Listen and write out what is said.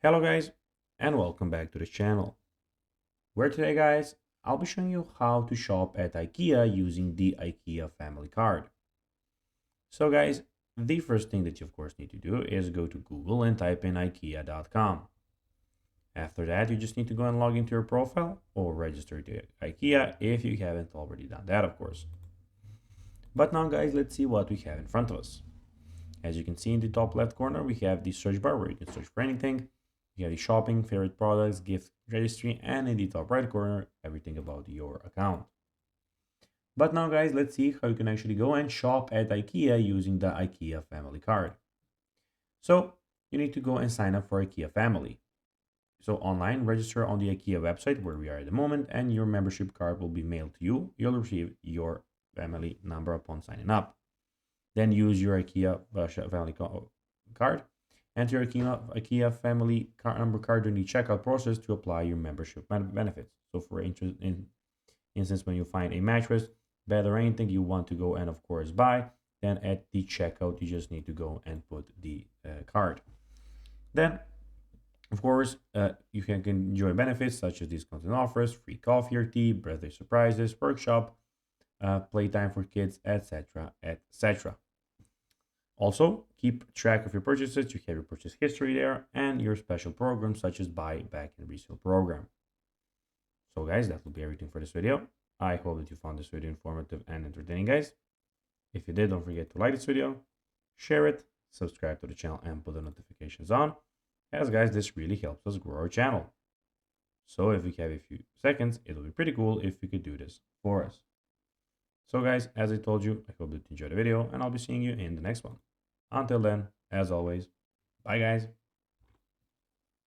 Hello guys, and welcome back to the channel, where today guys, I'll be showing you how to shop at IKEA using the IKEA family card. So guys, the first thing that you of course need to do is go to Google and type in IKEA.com. After that, you just need to go and log into your profile or register to IKEA if you haven't already done that of course. But now guys, let's see what we have in front of us. As you can see in the top left corner, we have the search bar where you can search for anything. You have the shopping, favorite products, gift registry, and in the top right corner, everything about your account. But now guys, let's see how you can actually go and shop at IKEA using the IKEA family card. So you need to go and sign up for IKEA family. So online, register on the IKEA website where we are at the moment, and your membership card will be mailed to you. You'll receive your family number upon signing up. Then use your IKEA family card. Enter your IKEA family number card during the checkout process to apply your membership benefits. So for instance, when you find a mattress, bed or anything you want to go and of course buy, then at the checkout you just need to go and put the card. Then of course, you can enjoy benefits such as discounts and offers, free coffee or tea, birthday surprises, workshop, playtime for kids, etc., etc. Also, keep track of your purchases. You have your purchase history there and your special programs such as buy, back, and resale program. So guys, that will be everything for this video. I hope that you found this video informative and entertaining, guys. If you did, don't forget to like this video, share it, subscribe to the channel, and put the notifications on, as guys, this really helps us grow our channel. So if we have a few seconds, it'll be pretty cool if you could do this for us. So guys, as I told you, I hope that you enjoyed the video, and I'll be seeing you in the next one. Until then, as always, bye guys.